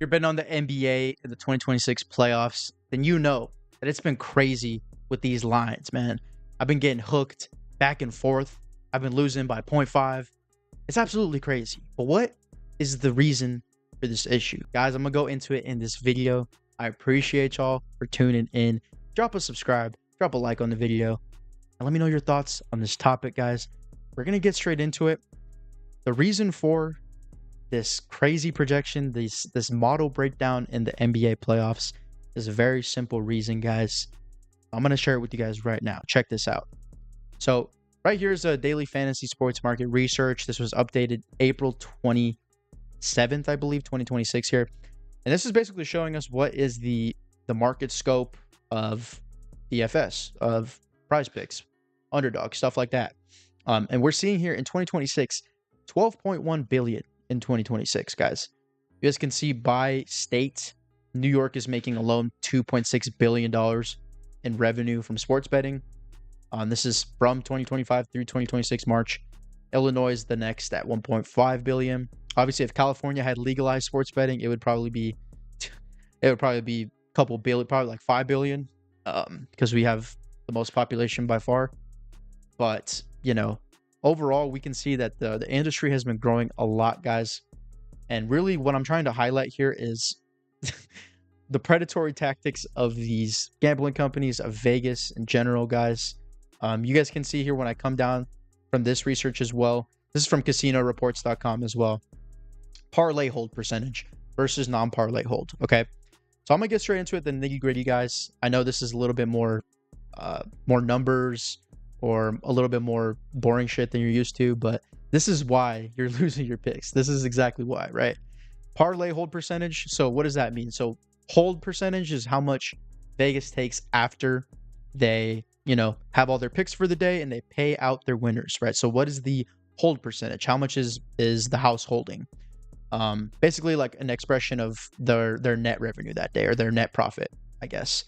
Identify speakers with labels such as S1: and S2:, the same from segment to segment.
S1: you're betting on the NBA in the 2026 playoffs, then you know that it's been crazy with these lines, man. I've been getting hooked back and forth. I've been losing by 0.5. It's absolutely crazy. But what is the reason for this issue? Guys, I'm going to go into it in this video. I appreciate y'all for tuning in. Drop a subscribe, drop a like on the video, and let me know your thoughts on this topic, guys. We're going to get straight into it. The reason for this crazy projection, this model breakdown in the NBA playoffs is a very simple reason, guys. I'm going to share it with you guys right now. Check this out. So right here is a daily fantasy sports market research. This was updated April 27th, I believe, 2026 here. And this is basically showing us what is the market scope of DFS, of prizepicks, underdog, stuff like that. And we're seeing here in 2026, 12.1 billion in 2026, guys. You guys can see by state, New York is making alone $2.6 billion in revenue from sports betting. This is from 2025 through 2026 March. Illinois is the next at 1.5 billion. Obviously, if California had legalized sports betting, it would probably be a couple billion, probably like 5 billion, because we have the most population by far. But you know, overall, we can see that the industry has been growing a lot, guys. And really, what I'm trying to highlight here is the predatory tactics of these gambling companies, of Vegas in general, guys. You guys can see here when I come down from this research as well. This is from casinoreports.com as well. Parlay hold percentage versus non-parlay hold. Okay, so I'm gonna get straight into it, the nitty-gritty, guys. I know this is a little bit more numbers or a little bit more boring shit than you're used to, but this is why you're losing your picks. This is exactly why, right? Parlay hold percentage. So what does that mean? So hold percentage is how much Vegas takes after they, you know, have all their picks for the day and they pay out their winners, right? So what is the hold percentage? How much is the house holding? Basically like an expression of their net revenue that day, or their net profit, I guess.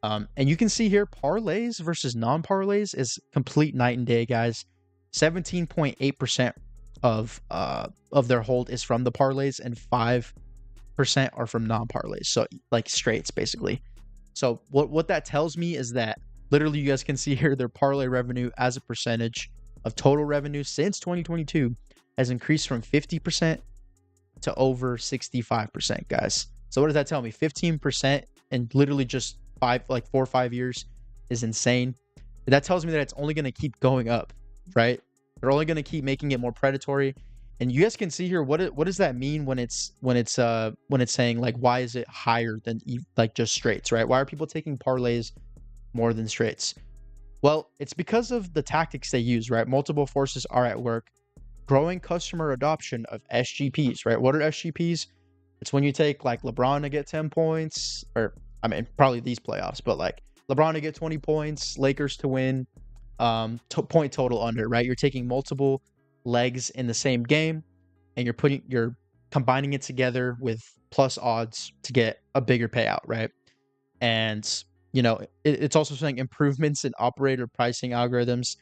S1: And you can see here parlays versus non-parlays is complete night and day, guys. 17.8% of their hold is from the parlays, and 5% are from non-parlays. So like straights, basically. So what that tells me is that literally you guys can see here their parlay revenue as a percentage of total revenue since 2022 has increased from 50% to over 65%, guys. So what does that tell me? 15% in literally just 4 or 5 years is insane. That tells me that it's only going to keep going up, right? They're only going to keep making it more predatory. And you guys can see here what does that mean when it's saying like, why is it higher than like just straights, right? Why are people taking parlays more than straights? Well, it's because of the tactics they use, right? Multiple forces are at work. Growing customer adoption of SGPs, right? What are SGPs? It's when you take like LeBron to get 10 points, or I mean, probably these playoffs, but like LeBron to get 20 points, Lakers to win, point total under, right? You're taking multiple legs in the same game and you're combining it together with plus odds to get a bigger payout, right? And you know, it's also saying improvements in operator pricing algorithms.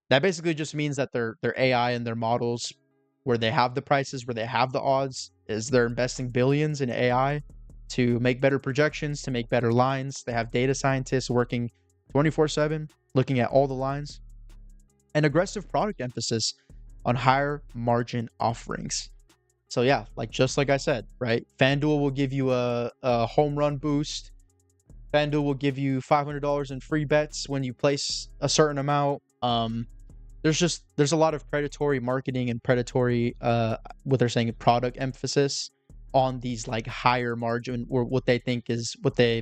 S1: That basically just means that their AI and their models, where they have the prices, where they have the odds, is they're investing billions in AI to make better projections, to make better lines. They have data scientists working 24/7, looking at all the lines, and aggressive product emphasis on higher margin offerings. So yeah, just like I said, right? FanDuel will give you a home run boost. FanDuel will give you $500 in free bets when you place a certain amount. There's a lot of predatory marketing and predatory what they're saying, product emphasis on these like higher margin, or what they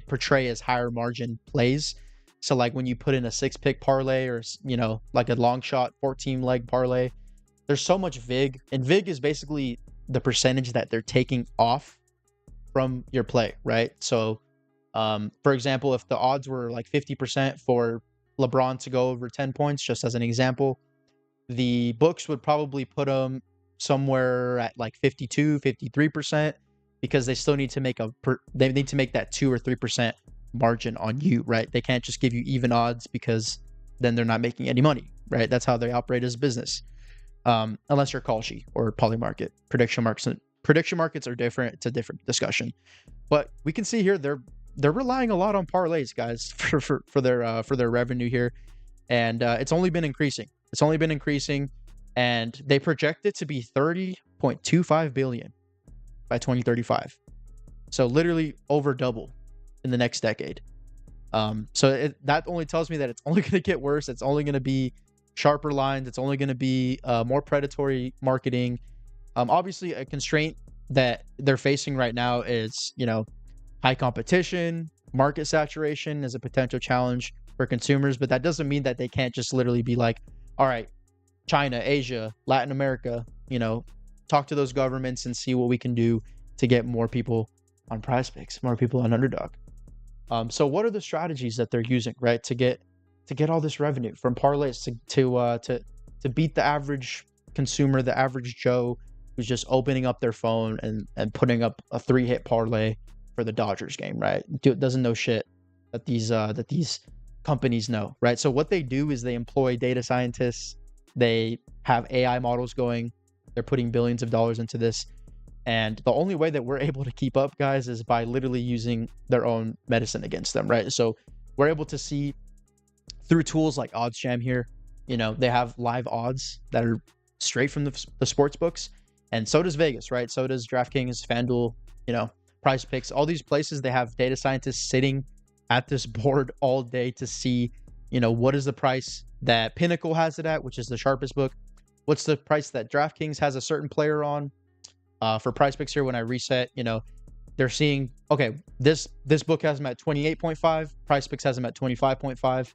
S1: portray as higher margin plays. So like when you put in a 6-pick parlay, or you know, like a long shot 14 leg parlay, there's so much vig, and vig is basically the percentage that they're taking off from your play, right? So for example, if the odds were like 50% for LeBron to go over 10 points, just as an example, the books would probably put them somewhere at like 52, 53%, because they still need to make they need to make that 2 or 3% margin on you, right? They can't just give you even odds, because then they're not making any money, right? That's how they operate as a business. Unless you're Kalshi or Polymarket, prediction markets are different. It's a different discussion. But we can see here they're relying a lot on parlays, guys, for their revenue here, and it's only been increasing. It's only been increasing, and they project it to be 30.25 billion by 2035. So literally over double in the next decade. That only tells me that it's only going to get worse. It's only going to be sharper lines. It's only going to be more predatory marketing. Obviously, a constraint that they're facing right now is, high competition. Market saturation is a potential challenge for consumers, but that doesn't mean that they can't just literally be like, all right, China, Asia, Latin America, talk to those governments and see what we can do to get more people on prizepicks, more people on underdog. So what are the strategies that they're using, right, to get all this revenue from parlays to beat the average consumer, the average Joe who's just opening up their phone and putting up a 3-hit parlay for the Dodgers game, right? Doesn't know shit that these companies know, right? So what they do is they employ data scientists. They have AI models going. They're putting billions of dollars into this. And the only way that we're able to keep up, guys, is by literally using their own medicine against them, right? So we're able to see through tools like OddsJam here, they have live odds that are straight from the sports books. And so does Vegas, right? So does DraftKings, FanDuel, prizepicks. All these places, they have data scientists sitting at this board all day to see, what is the price that Pinnacle has it at, which is the sharpest book. What's the price that DraftKings has a certain player on? For prizepicks here, when I reset, they're seeing, okay, this book has them at 28.5, prizepicks has them at 25.5.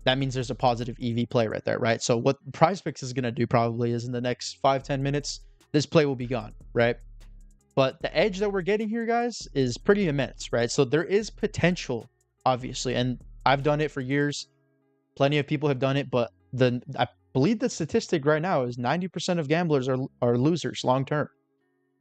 S1: That means there's a positive EV play right there, right? So what prizepicks is going to do probably is in the next 5-10 minutes, this play will be gone, right? But the edge that we're getting here, guys, is pretty immense, right? So there is potential, obviously, and I've done it for years. Plenty of people have done it, but I believe the statistic right now is 90% of gamblers are losers long term.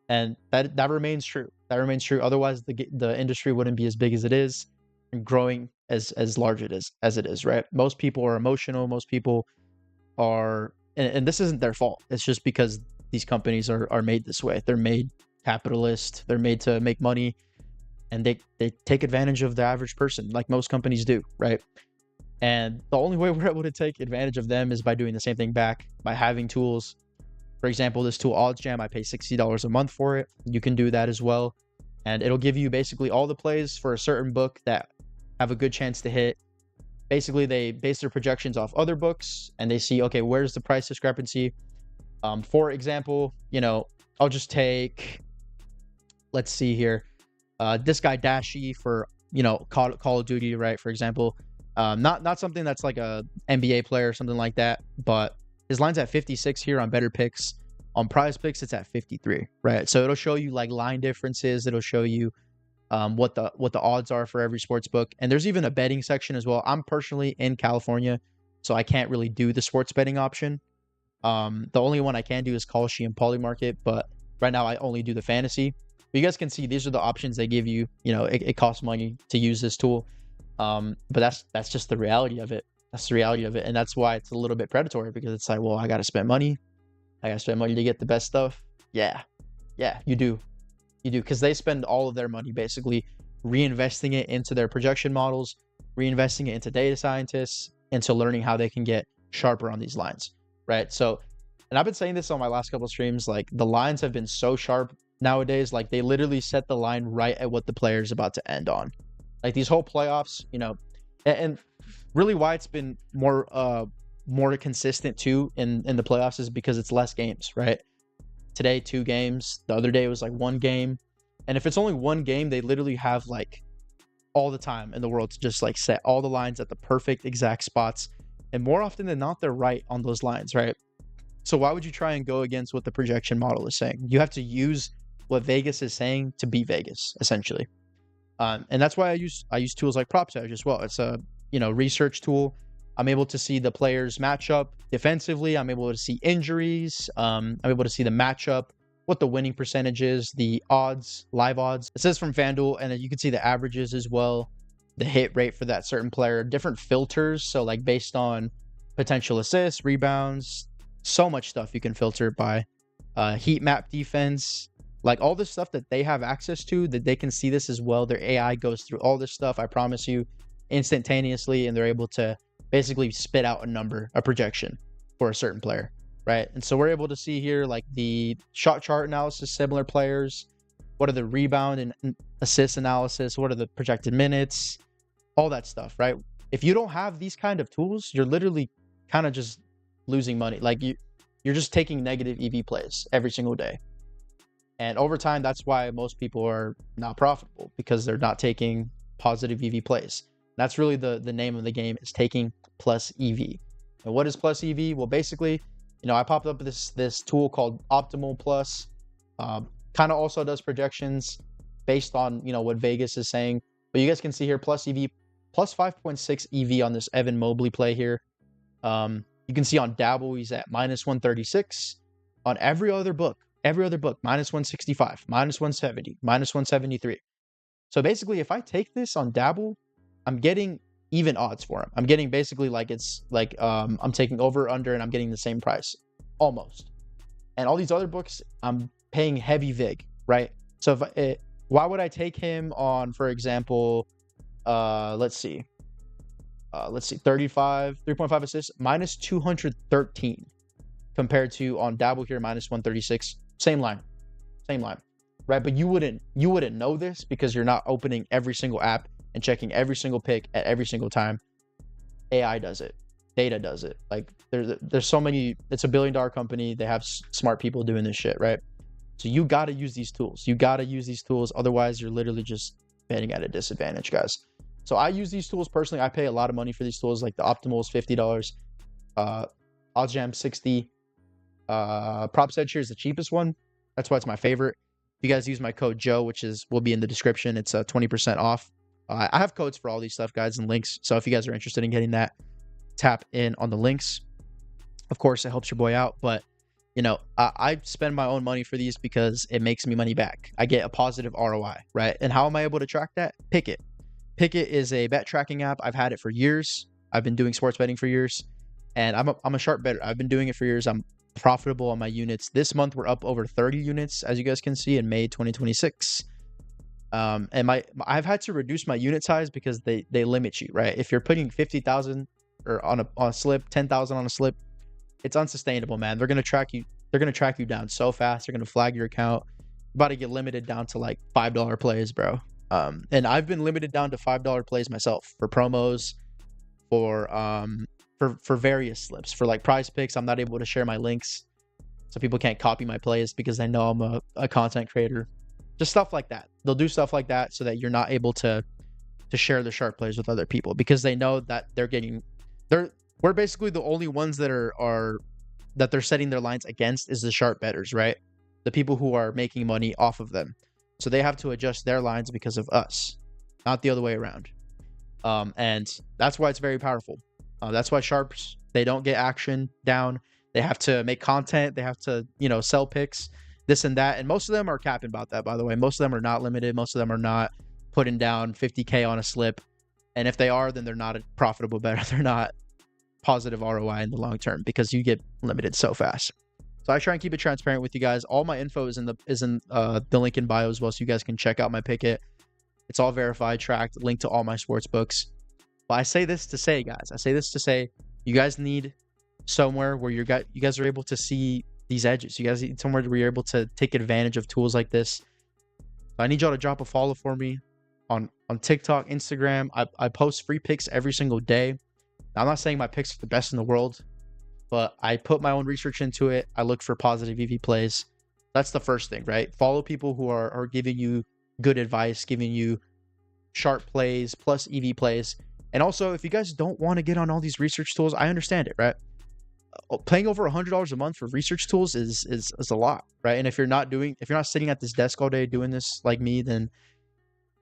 S1: And that remains true. That remains true. Otherwise, the industry wouldn't be as big as it is and growing as large as it is, right? Most people are emotional. Most people are, and this isn't their fault. It's just because these companies are made this way. They're made capitalist. They're made to make money, and they take advantage of the average person, like most companies do, right? And the only way we're able to take advantage of them is by doing the same thing back, by having tools. For example, this tool OddsJam, I pay $60 a month for it. You can do that as well. And it'll give you basically all the plays for a certain book that have a good chance to hit. Basically, they base their projections off other books and they see, okay, where's the price discrepancy? For example, I'll just take, let's see here, this guy Dashi for, Call of Duty, right? For example, not something that's like a NBA player or something like that, but his line's at 56 here on Better Picks. On prizepicks, it's at 53, right? So it'll show you like line differences. It'll show you what the odds are for every sports book. And there's even a betting section as well. I'm personally in California, so I can't really do the sports betting option. The only one I can do is Kalshi and Polymarket, but right now I only do the fantasy. But you guys can see these are the options they give you. It costs money to use this tool, but that's just the reality of it. That's the reality of it. And that's why it's a little bit predatory, because it's like, well, I got to spend money. I got to spend money to get the best stuff. Yeah, you do. Because they spend all of their money basically reinvesting it into their projection models, reinvesting it into data scientists, into learning how they can get sharper on these lines, right? So, and I've been saying this on my last couple of streams, like the lines have been so sharp nowadays. Like they literally set the line right at what the player is about to end on. Like these whole playoffs, and really why it's been more consistent too in the playoffs is because it's less games, right? Today 2 games, the other day it was like 1 game, and if it's only 1 game, they literally have like all the time in the world to just like set all the lines at the perfect exact spots, and more often than not they're right on those lines, right? So why would you try and go against what the projection model is saying? You have to use what Vegas is saying to beat Vegas, essentially. And that's why I use tools like PropTech as well. It's a research tool. I'm able to see the players matchup defensively. I'm able to see injuries. I'm able to see the matchup, what the winning percentage is, the odds, live odds. It says from FanDuel, and then you can see the averages as well, the hit rate for that certain player, different filters. So like based on potential assists, rebounds, so much stuff you can filter by heat map defense. Like all this stuff that they have access to, that they can see this as well. Their AI goes through all this stuff, I promise you, instantaneously, and they're able to basically spit out a number, a projection for a certain player, right? And so we're able to see here like the shot chart analysis, similar players, what are the rebound and assist analysis, what are the projected minutes, all that stuff, right? If you don't have these kind of tools, you're literally kind of just losing money. Like you're just taking negative EV plays every single day. And over time, that's why most people are not profitable, because they're not taking positive EV plays. That's really the name of the game, is taking plus EV. And what is plus EV? Well, basically, I popped up this tool called Optimal Plus. Kind of also does projections based on, what Vegas is saying. But you guys can see here, plus EV, plus 5.6 EV on this Evan Mobley play here. You can see on Dabble, he's at minus 136. On every other book, minus 165, minus 170, minus 173. So basically, if I take this on Dabble, I'm getting even odds for him. I'm getting basically like it's like I'm taking over, under, and I'm getting the same price, almost. And all these other books, I'm paying heavy vig, right? So why would I take him on, for example, let's see, 3.5 assists, minus 213, compared to on Dabble here, minus 136. Same line, right? But you wouldn't know this because you're not opening every single app and checking every single pick at every single time. AI does it. Data does it. Like there's so many. It's a $1 billion company. They have smart people doing this shit, right? So you got to use these tools. Otherwise, you're literally just betting at a disadvantage, guys. So I use these tools personally. I pay a lot of money for these tools. Like the Optimal is $50. OddsJam $60. Props Edge here is the cheapest one. That's why it's my favorite. If you guys use my code Joe, which will be in the description, it's 20% off. I have codes for all these stuff, guys, and links. So if you guys are interested in getting that, tap in on the links. Of course, it helps your boy out, but I spend my own money for these because it makes me money back. I get a positive ROI, right? And how am I able to track that? Pickit. Pickit is a bet tracking app. I've had it for years. I've been doing sports betting for years, and I'm a sharp bettor. I've been doing it for years. I'm profitable on my units. This month we're up over 30 units, as you guys can see, in May 2026. And I've had to reduce my unit size because they limit you, right? If you're putting 50,000 or on a slip, 10,000 on a slip, it's unsustainable, man. They're gonna track you. They're gonna track you down so fast. They're gonna flag your account. You're about to get limited down to like $5 plays, bro. And I've been limited down to $5 plays myself for promos, for various slips, for like prize picks. I'm not able to share my links, so people can't copy my plays because they know I'm a content creator. Just stuff like that. They'll do stuff like that so that you're not able to share the sharp plays with other people, because they know that we're basically the only ones that are that they're setting their lines against is the sharp bettors, right? The people who are making money off of them. So they have to adjust their lines because of us, not the other way around. And that's why it's very powerful. That's why sharps, they don't get action down. They have to make content. They have to, sell picks, this and that. And most of them are capping about that, by the way. Most of them are not limited. Most of them are not putting down 50K on a slip. And if they are, then they're not a profitable bettor. They're not positive ROI in the long term because you get limited so fast. So I try and keep it transparent with you guys. All my info is in the link in bio as well, so you guys can check out my Pickit. It's all verified, tracked, linked to all my sports books. But I say this to say, guys, you guys need somewhere where you guys are able to see these edges. You guys need somewhere where you're able to take advantage of tools like this. I need y'all to drop a follow for me on TikTok, Instagram. I post free picks every single day. Now, I'm not saying my picks are the best in the world, but I put my own research into it. I look for positive EV plays. That's the first thing, right? Follow people who are giving you good advice, giving you sharp plays plus EV plays. And also, if you guys don't want to get on all these research tools, I understand it, right? Paying over $100 a month for research tools is a lot, right? And if you're not sitting at this desk all day doing this like me, then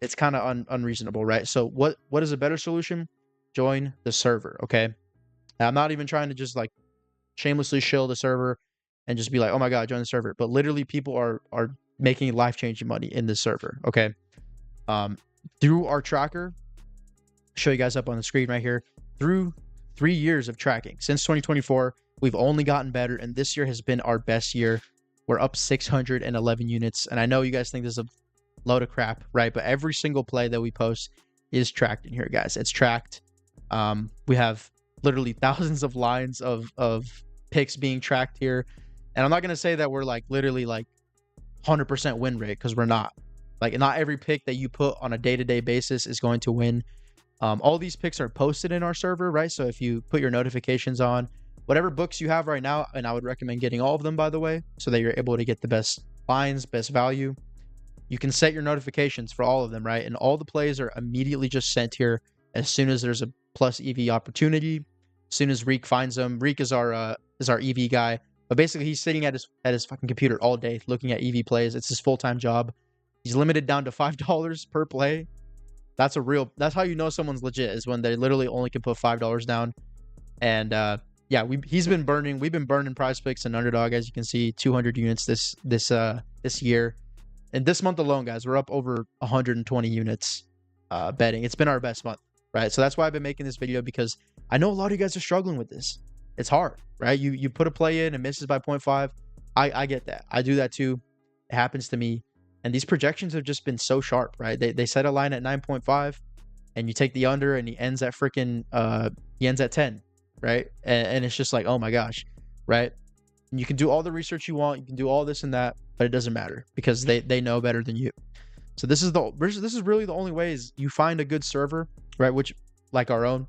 S1: it's kind of unreasonable, right? So what is a better solution? Join the server, okay? Now, I'm not even trying to just like shamelessly shill the server and just be like, oh my God, join the server. But literally people are making life-changing money in this server, okay? Through our tracker, show you guys up on the screen right here, through 3 years of tracking, since 2024, we've only gotten better, and this year has been our best year we're up 611 units. And I know you guys think this is a load of crap, right? But every single play that we post is tracked in here, guys. It's tracked. We have literally thousands of lines of picks being tracked here. And I'm not going to say that we're like literally like 100% win rate, because we're not. Like, not every pick that you put on a day-to-day basis is going to win. All these picks are posted in our server, right? So if you put your notifications on, whatever books you have right now, and I would recommend getting all of them, by the way, so that you're able to get the best lines, best value. You can set your notifications for all of them, right? And all the plays are immediately just sent here as soon as there's a plus EV opportunity. As soon as Reek finds them. Reek is our EV guy. But basically, he's sitting at his fucking computer all day looking at EV plays. It's his full-time job. He's limited down to $5 per play. That's how you know someone's legit, is when they literally only can put $5 down. And yeah, we've been burning PrizePicks and Underdog, as you can see, 200 units this year. And this month alone, guys, we're up over 120 units betting. It's been our best month, right? So that's why I've been making this video, because I know a lot of you guys are struggling with this. It's hard, right? You put a play in and misses by 0.5. I get that. I do that too. It happens to me. And these projections have just been so sharp, right? They set a line at 9.5, and you take the under, and he ends at 10, right? And it's just like, oh my gosh, right? And you can do all the research you want, you can do all this and that, but it doesn't matter, because they know better than you. So this is really the only way is you find a good server, right? Which, like our own,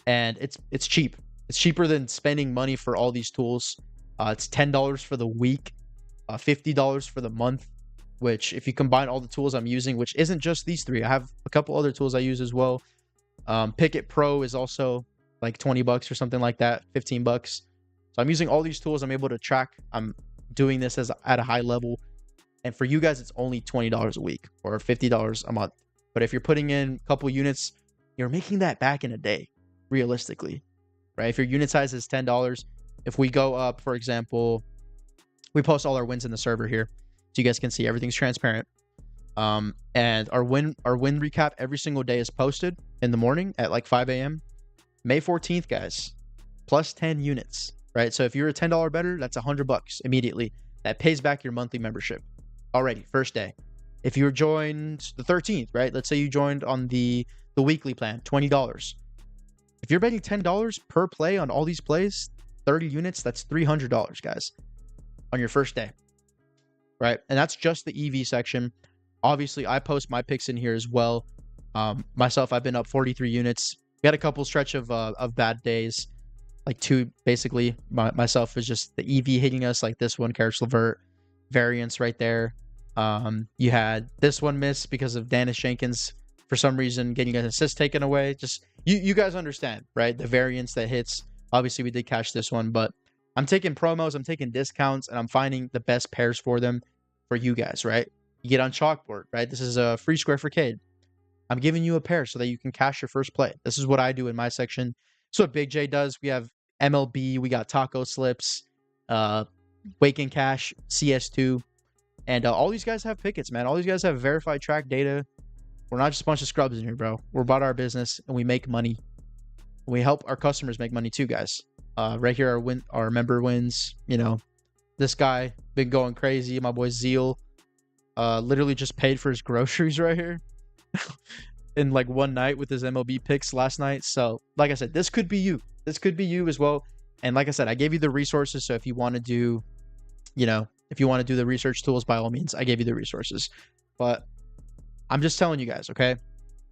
S1: and it's cheap. It's cheaper than spending money for all these tools. It's $10 for the week, $50 for the month, which if you combine all the tools I'm using, which isn't just these three, I have a couple other tools I use as well. Pickett Pro is also like $20 or something like that, $15. So I'm using all these tools. I'm able to track. I'm doing this at a high level. And for you guys, it's only $20 a week or $50 a month. But if you're putting in a couple units, you're making that back in a day, realistically, right? If your unit size is $10, if we go up, for example, we post all our wins in the server here, so you guys can see everything's transparent. And our win recap every single day is posted in the morning at like 5 a.m. May 14th, guys, plus 10 units, right? So if you're a $10 better, that's $100 immediately. That pays back your monthly membership already, first day. If you joined the 13th, right? Let's say you joined on the weekly plan, $20. If you're betting $10 per play on all these plays, 30 units, that's $300, guys, on your first day, right? And that's just the EV section. Obviously, I post my picks in here as well. Myself, I've been up 43 units. We had a couple stretch of bad days, like two, basically. Myself is just the EV hitting us, like this one, Karis LeVert, variance right there. You had this one miss because of Dennis Jenkins, for some reason, getting an assist taken away. Just, you guys understand, right? The variance that hits. Obviously, we did catch this one, but I'm taking promos, I'm taking discounts, and I'm finding the best pairs for them for you guys, right? You get on Chalkboard, right? This is a free square for Cade. I'm giving you a pair so that you can cash your first play. This is what I do in my section. This is what Big J does. We have MLB, we got Taco Slips, Wake and Cash, CS2, and all these guys have pickets, man. All these guys have verified track data. We're not just a bunch of scrubs in here, bro. We're about our business, and we make money. We help our customers make money too, guys. Right here, our member wins. You know, this guy been going crazy. My boy Zeal, literally just paid for his groceries right here in like one night with his MLB picks last night. So, like I said, this could be you. This could be you as well. And like I said, I gave you the resources. So if you want to do, if you want to do the research tools, by all means, I gave you the resources. But I'm just telling you guys, okay?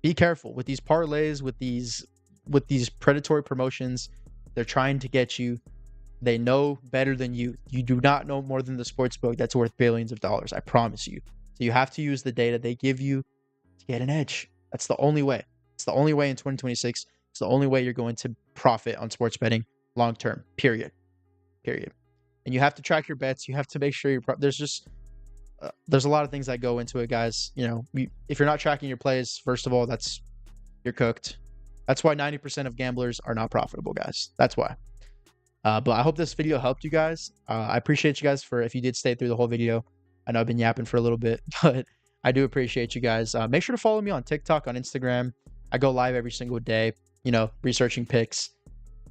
S1: Be careful with these parlays, with these predatory promotions. They're trying to get you. They know better than you. You do not know more than the sportsbook that's worth billions of dollars. I promise you. So you have to use the data they give you to get an edge. That's the only way. It's the only way in 2026. It's the only way you're going to profit on sports betting long term. Period. And you have to track your bets. You have to make sure there's a lot of things that go into it, guys. If you're not tracking your plays, first of all, you're cooked. That's why 90% of gamblers are not profitable, guys. That's why. But I hope this video helped you guys. I appreciate you guys if you did stay through the whole video. I know I've been yapping for a little bit, but I do appreciate you guys. Make sure to follow me on TikTok, on Instagram. I go live every single day, researching picks,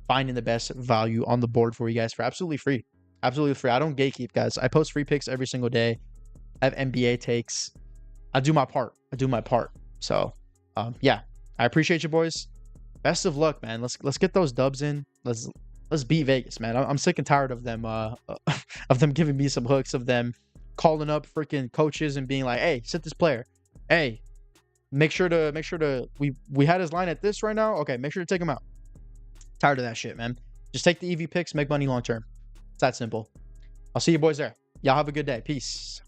S1: finding the best value on the board for you guys for absolutely free. Absolutely free. I don't gatekeep, guys. I post free picks every single day. I have NBA takes. I do my part. So, yeah, I appreciate you, boys. Best of luck, man. Let's get those dubs in. Let's beat Vegas, man. I'm sick and tired of them of them giving me some hooks, of them calling up freaking coaches and being like, "Hey, sit this player. Hey, make sure to we had his line at this right now. Okay, make sure to take him out." Tired of that shit, man. Just take the EV picks, make money long term. It's that simple. I'll see you boys there. Y'all have a good day. Peace.